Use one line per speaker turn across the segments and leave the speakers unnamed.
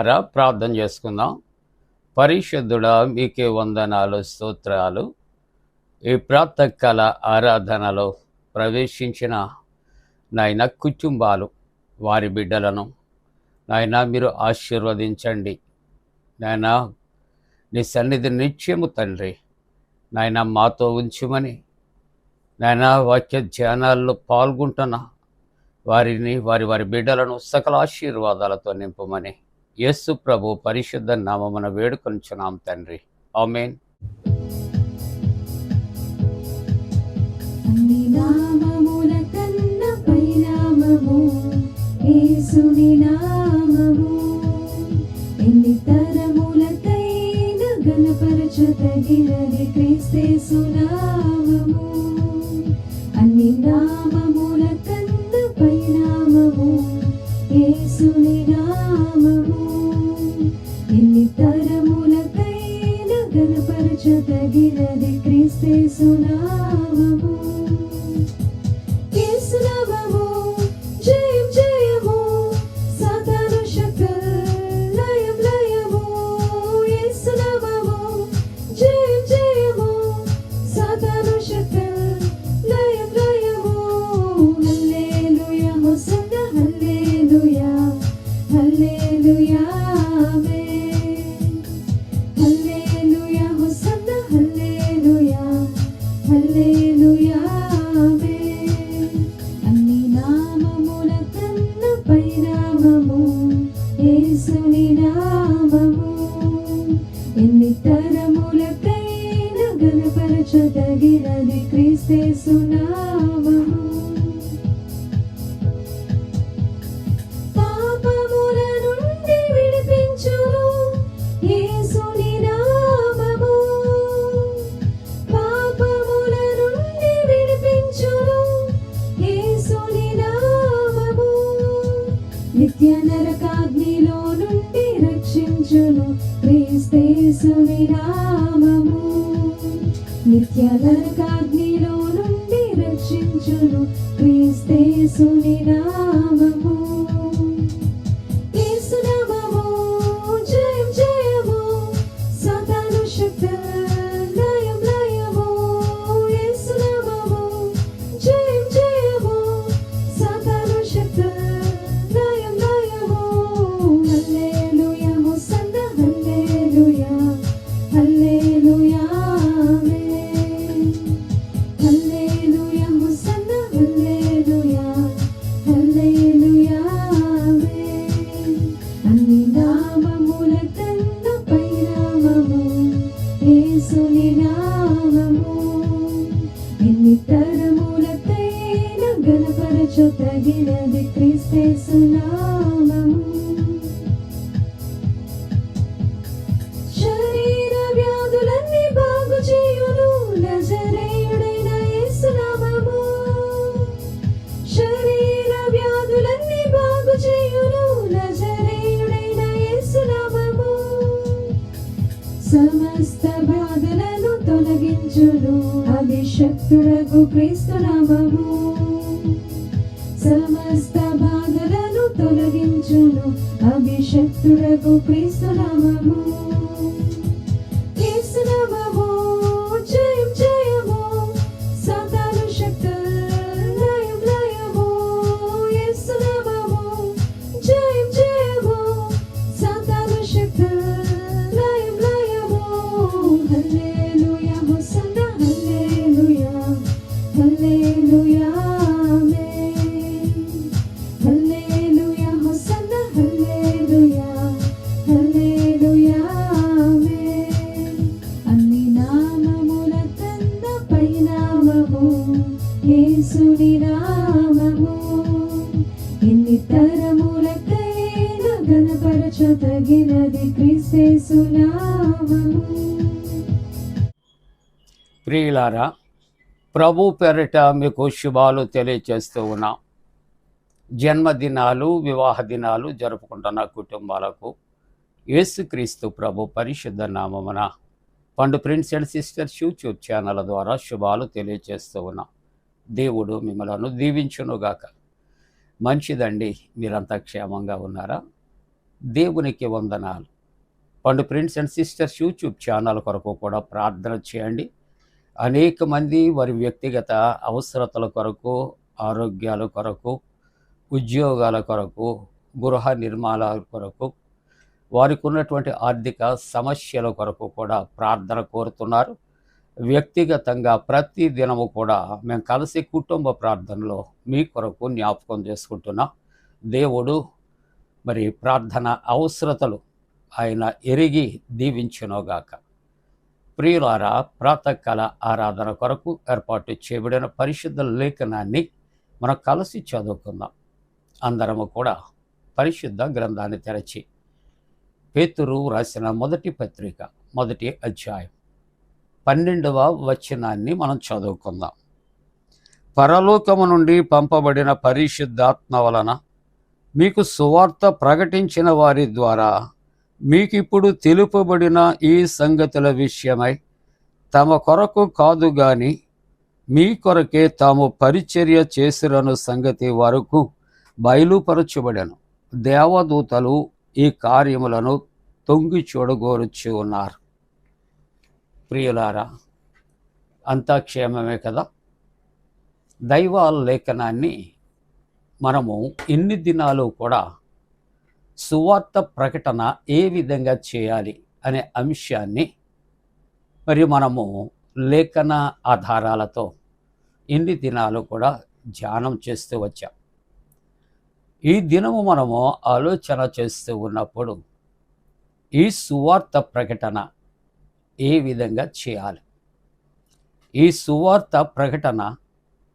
ప్రియులారా, ప్రార్థన చేసుకుందాం. పరిశుద్ధుడా, మీకే వందనాలు, స్తోత్రాలు. ఈ ప్రాతకాల ఆరాధనలో ప్రవేశించిన నాయన కుటుంబాలు, వారి బిడ్డలను నాయన మీరు ఆశీర్వదించండి. నాయన నీ సన్నిధి నిత్యము తండ్రి నాయన మాతో ఉంచుమని, నాయన వాక్య ధ్యానాల్లో పాల్గొంటున్న వారిని, వారి బిడ్డలను సకల ఆశీర్వాదాలతో నింపమని యేసు ప్రభు పరిశుద్ధ నామమున వేడుకొనుచున్నాం తండ్రి. ఆమేన్.
అన్ని నామముల కన్న పై నామము యేసుని నామము. ఎన్ని తరములకైన ఘనపరచదగినది క్రీస్తేసు నామము. అన్ని నామముల కన్న పై నామము యేసుని నామము. ఎన్ని తరములకైన ఘనపరచదగినది క్రీస్తేసు నామము. యేసు నామము జయం జయము, సాతాను శక్తులు లయం లయము. యేసు నామము జయం జయము, సాతాను శక్తులు లయం లయము. హల్లెలూయా హోసన్న హల్లెలూయా హల్లెలూయా ఆమేన్. హల్లెలూయా హోసన్న హల్లెలూయా హల్లెలూయా ఆమేన్. అన్ని నామముల కన్న పై నామము యేసుని నామము. ఎన్ని తరములకైన ఘనపరచదగినది క్రీస్తేసు నామము. పాపముల నుండి విడిపించును యేసుని నామము. పాపముల నుండి విడిపించును యేసుని నామము. నిత్య నరకాగ్నిలో నుండి రక్షించును క్రీస్తేసుని నామము. నిత్య నరకాగ్నిలో నుండి రక్షించును క్రీస్తేసుని నామము. యేసు నామము జయం జయము, సాతాను శక్తులు లయం లయము. యేసు నామము జయం జయము, సాతాను శక్తులు లయం లయము. హల్లెలూయా హోసన్న హల్లెలూయా హల్లెలూయా ఆమేన్. హల్లెలూయా హోసన్న హల్లెలూయా హల్లెలూయా ఆమేన్. అన్ని నామముల కన్న పై నామము యేసుని నామము. ఎన్ని తరములకైన ఘనపరచదగినది క్రీస్తేసు నామము. శరీర వ్యాధులన్నీ బాగు చేయును నజరేయుడైన యేసు నామము. శరీర వ్యాధులన్నీ బాగు చేయును నజరేయుడైన యేసు నామము. సమస్త బాధలను తొలగించును అభిషక్తుడగు క్రీస్తు నామము. సమస్త బాధలను తొలగించును అభిషక్తుడగు క్రీస్తు నామము. యేసు నామము జయం జయము, సాతాను శక్తులు లయం లయము. యేసు నామము జయం జయము, సాతాను శక్తులు లయం లయము. హల్లెలూయా హోసన్న హల్లెలూయా హల్లెలూయా ఆమేన్. హల్లెలూయా హోసన్న హల్లెలూయా హల్లెలూయా ఆమేన్. అన్ని నామముల కన్న పై నామము యేసుని నామము. ఎన్ని తరములకైన ఘనపరచదగినది క్రీస్తేసు నామము.
ప్రియులారా, ప్రభు పేరిట మీకు శుభాలు తెలియజేస్తూ ఉన్నాం. జన్మదినాలు, వివాహ దినాలు జరుపుకుంటున్న కుటుంబాలకు యేసుక్రీస్తు ప్రభు పరిశుద్ధ నామమున పండు prince and sisters YouTube channel ద్వారా శుభాలు తెలియజేస్తూ ఉన్నాం. దేవుడు మిమ్మలను దీవించునుగాక. మంచిదండి, మీరంతా క్షేమంగా ఉన్నారా? దేవునికి వందనాలు. పండు friends and sisters YouTube channel కొరకు కూడా ప్రార్థన చేయండి. అనేక మంది వారి వ్యక్తిగత అవసరతల కొరకు, ఆరోగ్యాల కొరకు, ఉద్యోగాల కొరకు, గృహ నిర్మాణాల కొరకు, వారికి ఉన్నటువంటి ఆర్థిక సమస్యల కొరకు కూడా ప్రార్థన కోరుతున్నారు. వ్యక్తిగతంగా ప్రతి దినము కూడా మేము కలిసి కుటుంబ ప్రార్థనలో మీ కొరకు జ్ఞాపకం చేసుకుంటున్నాం. దేవుడు మరి ప్రార్థన అవసరతలు ఆయన ఎరిగి దీవించునుగాక. ప్రియులారా, ప్రాతకాల ఆరాధన కొరకు ఏర్పాటు చేయబడిన పరిశుద్ధ లేఖనాన్ని మనం కలిసి చదువుకుందాం. అందరము కూడా పరిశుద్ధ గ్రంథాన్ని తెరచి పేతురు రాసిన మొదటి పత్రిక 1వ అధ్యాయం 12వ వచనాన్ని మనం చదువుకుందాం. పరలోకము నుండి పంపబడిన పరిశుద్ధాత్మ వలన మీకు సువార్త ప్రకటించిన వారి ద్వారా మీకిప్పుడు తెలుపబడిన ఈ సంగతుల విషయమై తమ కొరకు కాదు గాని మీ కొరకే తాము పరిచర్య చేసిరను సంగతి వరకు బయలుపరచబడెను. దేవదూతలు ఈ కార్యములను తొంగి చూడగోరుచు ఉన్నారు. ప్రియులారా, అంతా క్షేమమే కదా. దైవ లేఖనాన్ని మనము ఇన్ని దినాలు కూడా సువార్త ప్రకటన ఏ విధంగా చేయాలి అనే అంశాన్ని మరి మనము లేఖన ఆధారాలతో ఇన్ని దినాలు కూడా ధ్యానం చేస్తూ వచ్చాం. ఈ దినము మనము ఆలోచన చేస్తూ ఉన్నప్పుడు ఈ సువార్త ప్రకటన ఏ విధంగా చేయాలి, ఈ సువార్త ప్రకటన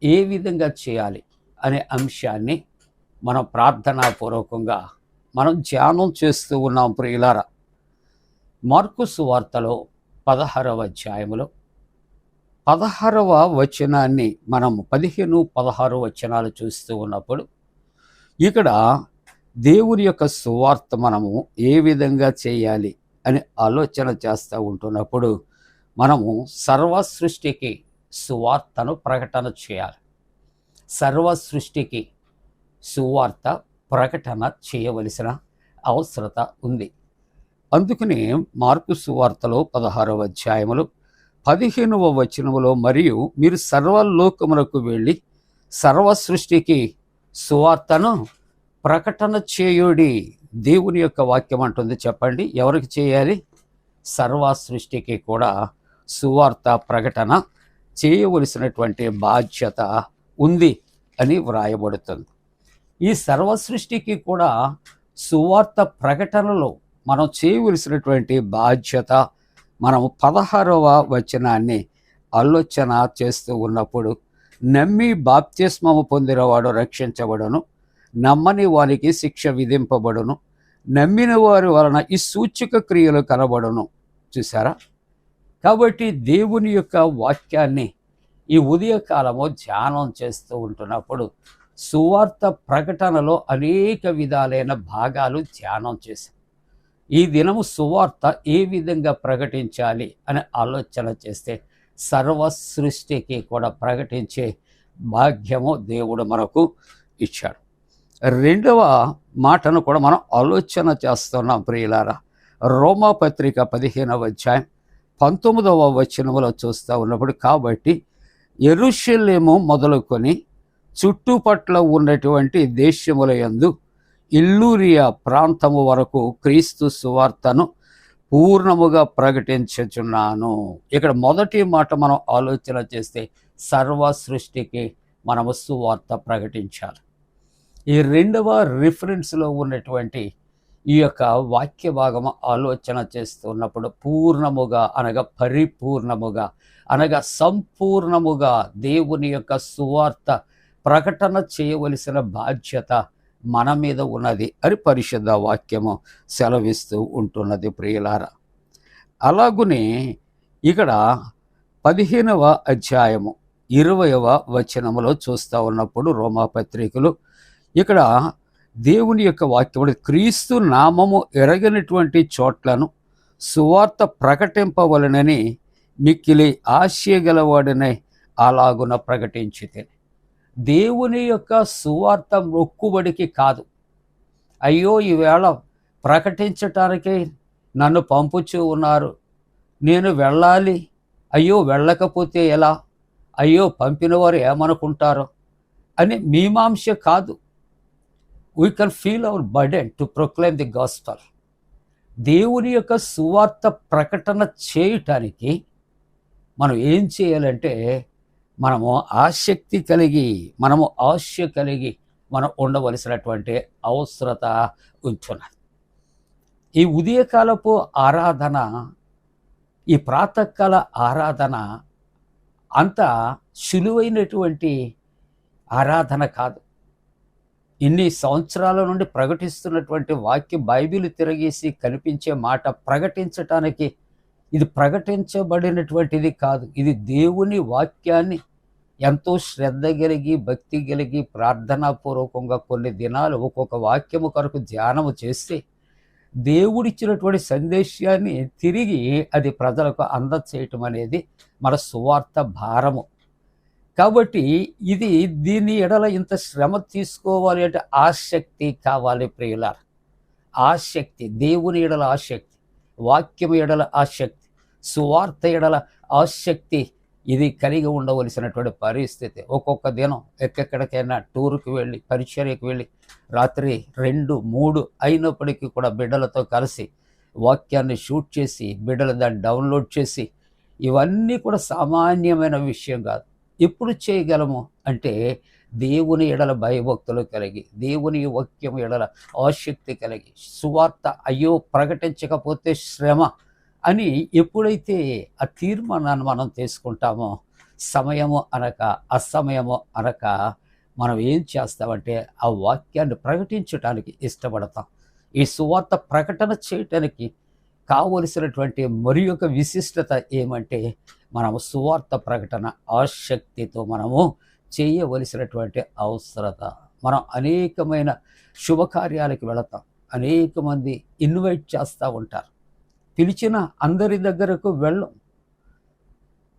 ఏ విధంగా చేయాలి అనే అంశాన్ని మనం ప్రార్థనాపూర్వకంగా మనం ధ్యానం చేస్తూ ఉన్నాం. ప్రియులారా, మార్కు సువార్తలో 16వ అధ్యాయములో 16వ వచనాన్ని మనం 15, 16 వచనాలు చూస్తూ ఉన్నప్పుడు ఇక్కడ దేవుని యొక్క సువార్త మనము ఏ విధంగా చేయాలి అని ఆలోచన చేస్తూ ఉంటున్నప్పుడు మనము సర్వ సృష్టికి సువార్తను ప్రకటన చేయాలి. సర్వ సృష్టికి సువార్త ప్రకటన చేయవలసిన అవసరత ఉంది. అందుకనే మార్కు సువార్తలో 16వ అధ్యాయములో 15వ వచనములో మరియు మీరు సర్వలోకములకు వెళ్ళి సర్వ సృష్టికి సువార్తను ప్రకటన చేయుడి. దేవుని యొక్క వాక్యం అంటుంది. చెప్పండి, ఎవరికి చేయాలి? సర్వ సృష్టికి కూడా సువార్త ప్రకటన చేయవలసినటువంటి బాధ్యత ఉంది అని వ్రాయబడుతుంది. ఈ సర్వ సృష్టికి కూడా సువార్త ప్రకటనలో మనం చేయవలసినటువంటి బాధ్యత మనము 16వ వచనాన్ని ఆలోచన చేస్తూ ఉన్నప్పుడు నమ్మి బాప్తిస్మము పొందినవాడు రక్షించబడును, నమ్మని వారికి శిక్ష విధింపబడును, నమ్మిన వారి వలన ఈ సూచక క్రియలు కనబడును. చూసారా? కాబట్టి దేవుని యొక్క వాక్యాన్ని ఈ ఉదయకాలము ధ్యానం చేస్తూ ఉంటున్నప్పుడు సువార్త ప్రకటనలో అనేక విధాలైన భాగాలు ధ్యానం చేశాం. ఈ దినము సువార్త ఏ విధంగా ప్రకటించాలి అని ఆలోచన చేస్తే సర్వ సృష్టికి కూడా ప్రకటించే భాగ్యము దేవుడు మనకు ఇచ్చాడు. రెండవ మాటను కూడా మనం ఆలోచన చేస్తున్నాం. ప్రియులారా, రోమా పత్రిక 15వ అధ్యాయం 19వ వచనములో చూస్తూ ఉన్నప్పుడు కాబట్టి యెరూషలేము మొదలుకొని చుట్టుపట్ల ఉన్నటువంటి దేశముల యందు ఇల్లూరియా ప్రాంతము వరకు క్రీస్తు సువార్తను పూర్ణముగా ప్రకటించుచున్నాను. ఇక్కడ మొదటి మాట మనం ఆలోచన చేస్తే సర్వ సృష్టికి మనము సువార్త ప్రకటించాలి. ఈ రెండవ రిఫరెన్స్లో ఉన్నటువంటి ఈ యొక్క వాక్య భాగము ఆలోచన చేస్తున్నప్పుడు పూర్ణముగా అనగా పరిపూర్ణముగా అనగా సంపూర్ణముగా దేవుని యొక్క సువార్త ప్రకటన చేయవలసిన బాధ్యత మన మీద ఉన్నది అని పరిశుద్ధ వాక్యము సెలవిస్తూ ఉంటున్నది. ప్రియులారా, అలాగునే ఇక్కడ 15వ అధ్యాయము 20వ వచనములో చూస్తూ ఉన్నప్పుడు రోమాపత్రికలు ఇక్కడ దేవుని యొక్క వాక్యముడు క్రీస్తు నామము ఎరగనటువంటి చోట్లను సువార్త ప్రకటింపవలనని మిక్కిలి ఆశయగలవాడనే అలాగున ప్రకటించితే. దేవుని యొక్క సువార్త మొక్కుబడికి కాదు. అయ్యో ఈవేళ ప్రకటించటానికి నన్ను పంపుచూ ఉన్నారు. నేను వెళ్ళాలి. అయ్యో వెళ్ళకపోతే ఎలా? అయ్యో పంపిన వారు ఏమనుకుంటారో అని మీమాంస కాదు. We can feel our burden to proclaim the gospel. దేవుని యొక్క సువార్త ప్రకటన చేయటానికి మనం ఏం చేయాలంటే మనము ఆశ కలిగి మనం ఉండవలసినటువంటి అవసరత ఉంటున్నది. ఈ ఉదయకాలపు ఆరాధన, ఈ ప్రాతకాల ఆరాధన అంత సులువైనటువంటి ఆరాధన కాదు. ఇన్ని సంవత్సరాల నుండి ప్రకటిస్తున్నటువంటి వాక్యం బైబిల్ తిరగేసి కనిపించే మాట ప్రకటించటానికి ఇది ప్రకటించబడినటువంటిది కాదు. ఇది దేవుని వాక్యాన్ని ఎంతో శ్రద్ధ కలిగి, భక్తి కలిగి, ప్రార్థనాపూర్వకంగా కొన్ని దినాలు ఒక్కొక్క వాక్యము కొరకు ధ్యానము చేస్తే దేవుడిచ్చినటువంటి సందేశాన్ని తిరిగి అది ప్రజలకు అందచేయటం అనేది మన సువార్త భారము. కాబట్టి దీని ఎడల ఇంత శ్రమ తీసుకోవాలి అంటే ఆసక్తి కావాలి ప్రియులారా. ఆసక్తి, దేవుని ఎడల ఆసక్తి, వాక్యం ఎడల ఆసక్తి, సువార్త ఎడల ఆసక్తి ఇది కలిగి ఉండవలసినటువంటి పరిస్థితి. ఒక్కొక్క దినం ఎక్కడికైనా టూర్కి వెళ్ళి, పరిచర్యకు వెళ్ళి రాత్రి 2, 3 అయినప్పటికీ కూడా బిడ్డలతో కలిసి వాక్యాన్ని షూట్ చేసి బిడ్డలు దాన్ని డౌన్లోడ్ చేసి, ఇవన్నీ కూడా సామాన్యమైన విషయం కాదు. ఎప్పుడు చేయగలము అంటే దేవుని ఎడల భయభక్తులు కలిగి, దేవుని వాక్యం ఎడల ఆసక్తి కలిగి, సువార్త అయ్యో ప్రకటించకపోతే శ్రమ అని ఎప్పుడైతే ఆ తీర్మానాన్ని మనం తీసుకుంటామో, సమయము అనక అసమయము అనక మనం ఏం చేస్తామంటే ఆ వాక్యాన్ని ప్రకటించడానికి ఇష్టపడతాం. ఈ సువార్త ప్రకటన చేయటానికి కావలసినటువంటి మరి ఒక విశిష్టత ఏమంటే మనము సువార్త ప్రకటన ఆసక్తితో మనము చేయవలసినటువంటి అవసరత. మనం అనేకమైన శుభకార్యాలకు వెళతాం, అనేక మంది ఇన్వైట్ చేస్తూ ఉంటారు. పిలిచిన అందరి దగ్గరకు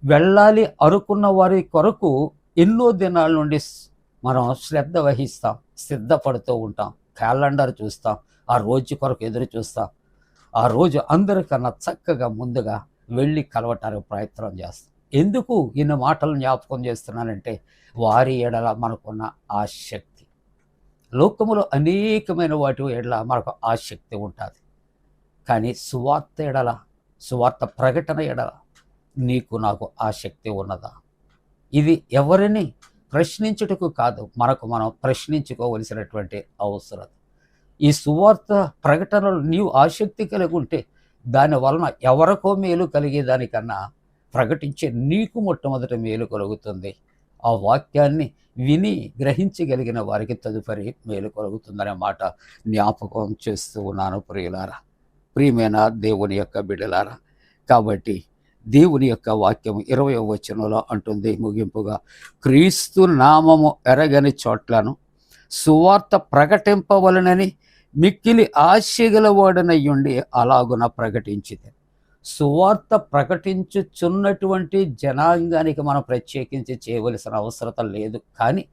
వెళ్ళాలి అనుకున్న వారి కొరకు ఎన్నో దినాల నుండి మనం శ్రద్ధ వహిస్తాం, సిద్ధపడుతూ ఉంటాం, క్యాలెండర్ చూస్తాం, ఆ రోజు కొరకు ఎదురు చూస్తాం. ఆ రోజు అందరికన్నా చక్కగా ముందుగా వెళ్ళి కలవటానికి ప్రయత్నం చేస్తాం. ఎందుకు ఇన్ని మాటలు జ్ఞాపకం చేస్తున్నానంటే వారి ఎడల మనకున్న ఆసక్తి. లోకములో అనేకమైన వాటి ఎడల మనకు ఆసక్తి ఉంటుంది. కానీ సువార్త ఎడల, సువార్త ప్రకటన ఎడల నీకు నాకు ఆసక్తి ఉన్నదా? ఇది ఎవరిని ప్రశ్నించుటకు కాదు, మనకు మనం ప్రశ్నించుకోవలసినటువంటి అవసరం. ఈ సువార్త ప్రకటనలో నీవు ఆసక్తి కలిగి ఉంటే దాని వలన ఎవరికో మేలు కలిగేదానికన్నా ప్రకటించే నీకు మొట్టమొదటి మేలు కలుగుతుంది. ఆ వాక్యాన్ని విని గ్రహించగలిగిన వారికి తదుపరి మేలు కలుగుతుందనే మాట జ్ఞాపకం చేస్తూ ఉన్నాను ప్రియులారా, ప్రియమైన దేవుని యొక్క బిడ్డలారా. కాబట్టి దేవుని యొక్క వాక్యం 20వ వచనంలో అంటుంది ముగింపుగా, క్రీస్తు నామము ఎరగని చోట్లను సువార్త ప్రకటింపవలనని మిక్కిలి ఆశగలవాడనయ్యుండి అలాగున ప్రకటించింది. సువార్త ప్రకటించుచున్నటువంటి జనాంగానికి మనం ప్రత్యేకించి చేయవలసిన అవసరం లేదు. కానీ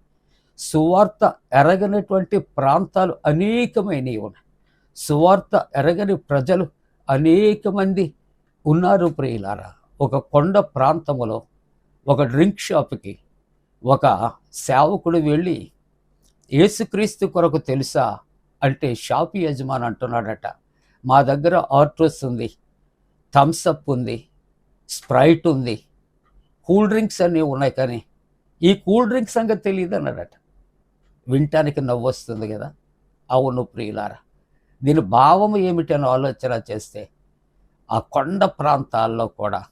సువార్త ఎరగనటువంటి ప్రాంతాలు అనేకమైనవి ఉన్నాయి. సువార్త ఎరగని ప్రజలు అనేక మంది ఉన్నారు ప్రియులారా. ఒక కొండ ప్రాంతములో ఒక డ్రింక్ షాప్కి ఒక సేవకుడు వెళ్ళి యేసుక్రీస్తు కొరకు తెలుసా అంటే షాపు యజమాని అంటున్నాడట, మా దగ్గర ఆర్ట్రస్ ఉంది, థమ్సప్ ఉంది, స్ప్రైట్ ఉంది, కూల్ డ్రింక్స్ అన్నీ ఉన్నాయి, కానీ ఈ కూల్ డ్రింక్స్ సంగతి తెలియదు అన్నాడట. వినటానికి నవ్వు వస్తుంది కదా. అవును ప్రియులారా, దీని భావం ఏమిటని ఆలోచన చేస్తే ఆ కొండ ప్రాంతాల్లో కూడా,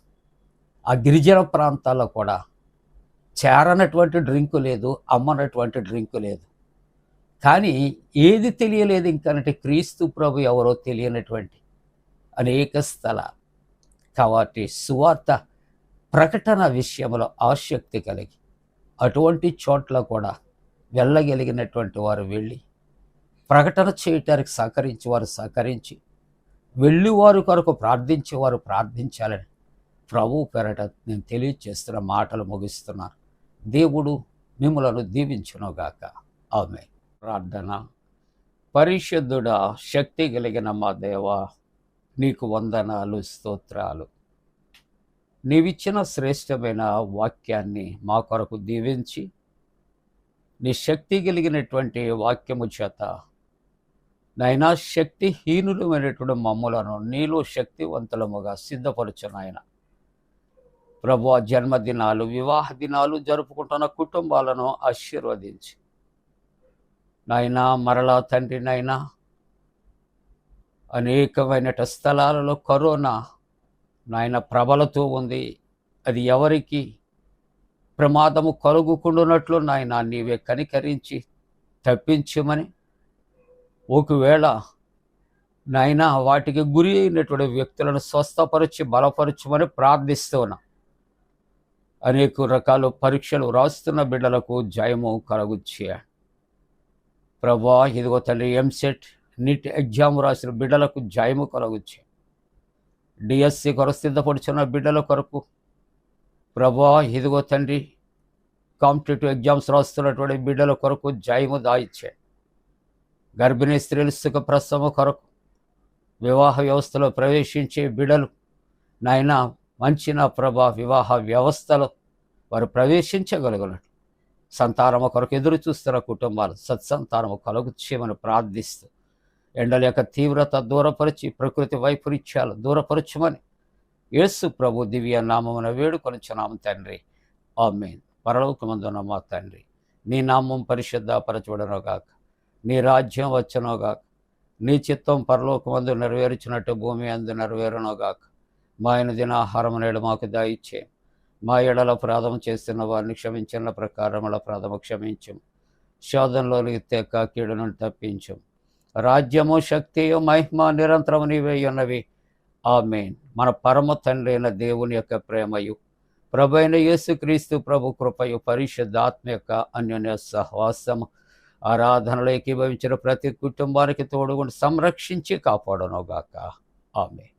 ఆ గిరిజన ప్రాంతాల్లో కూడా చేరనటువంటి డ్రింకు లేదు, అమ్మనటువంటి డ్రింకు లేదు. కానీ ఏది తెలియలేదు ఇంకనంటే క్రీస్తు ప్రభు ఎవరో తెలియనటువంటి అనేక స్థలాలు. కాబట్టి సువార్త ప్రకటన విషయంలో ఆసక్తి కలిగి అటువంటి చోట్ల కూడా వెళ్ళగలిగినటువంటి వారు వెళ్ళి ప్రకటన చేయటానికి సహకరించేవారు సహకరించి, వెళ్ళివారు కొరకు ప్రార్థించేవారు ప్రార్థించాలని ప్రభు పేరట నేను తెలియజేస్తున్న మాటలు ముగిస్తున్నాను. దేవుడు మిమ్మలను దీవించునుగాక. ఆమేన్. ప్రార్థన. పరిశుద్ధుడా, శక్తి కలిగిన మా దేవ, నీకు వందనాలు, స్తోత్రాలు. నీవిచ్చిన శ్రేష్టమైన వాక్యాన్ని మా కొరకు దీవించి, నీ శక్తి కలిగినటువంటి వాక్యము చేత నాయనా శక్తిహీనులమైనటువంటి మమ్ములను నీలో శక్తివంతులముగా సిద్ధపరచు నాయన. ప్రభు, జన్మదినాలు, వివాహ దినాలు జరుపుకుంటున్న కుటుంబాలను ఆశీర్వదించి నాయనా, మరలా తండ్రి నాయనా, అనేకమైన స్థలాలలో కరోనా నాయన ప్రబలుతూ ఉంది. అది ఎవరికి ప్రమాదము కలుగుకుండునట్లు నాయన నీవే కనికరించి తప్పించమని, ఒకవేళ నాయన వాటికి గురి అయినటువంటి వ్యక్తులను స్వస్థపరిచి బలపరచమని ప్రార్థిస్తూ ఉన్నా. అనేక రకాల పరీక్షలు రాస్తున్న బిడ్డలకు జయము కలుగుచేయండి ప్రభా. ఇదిగో తండ్రి, ఎంసెట్, నీట్ ఎగ్జామ్ రాసిన బిడ్డలకు జయము కలుగుచేయండి. డిఎస్సి కొరకు సిద్ధపడుచున్న బిడ్డల కొరకు ప్రభా, ఇదిగో తండ్రి, కాంపిటేటివ్ ఎగ్జామ్స్ రాస్తున్నటువంటి బిడ్డల కొరకు జయము దాయిచ్చేయండి. గర్భిణీ స్త్రీలు సుఖ ప్రసవం కొరకు, వివాహ వ్యవస్థలో ప్రవేశించే బిడ్డలు నాయన మంచి నా ప్రభా వివాహ వ్యవస్థలో వారు ప్రవేశించగలుగునట్లు, సంతానము కొరకు ఎదురు చూస్తున్న కుటుంబాలు సత్సంతానము కలుగు చేయమని ప్రార్థిస్తూ, ఎండల యొక్క తీవ్రత దూరపరిచి ప్రకృతి వైపరీత్యాలు దూరపరచమని యేసు ప్రభు దివ్య నామమున వేడుకొనుచున్నాము తండ్రి, ఆమేన్. పరలోకమందున్న మా తండ్రి, నీ నామం పరిశుద్ధపరచబడునుగాక, నీ రాజ్యం వచ్చునుగాక, నీ చిత్తం పరలోకమందు నెరవేర్చినట్టు భూమి అందు నెరవేరునుగాక. మా దిన ఆహారం నేడు మాకు దయచే, మా ఎడల అపరాధం చేస్తున్న వారిని క్షమించిన ప్రకారముల అపరాధము క్షమించం, శోధనలోనికి తెక్క కీడు నుండి తప్పించం. రాజ్యము, శక్తియు, మహిమ నిరంతరము నీవే ఉన్నవి, ఆమేన్. మన పరమ తండ్రి అయిన దేవుని యొక్క ప్రేమయు, ప్రభు అయిన యేసుక్రీస్తు ప్రభు కృపయు, పరిశుద్ధాత్మ యొక్క అన్యోన్య సహవాసము, ఆరాధనలో ఏకీభవించిన ప్రతి కుటుంబానికి తోడుగుండి సంరక్షించి కాపాడునుగాక, ఆమేన్.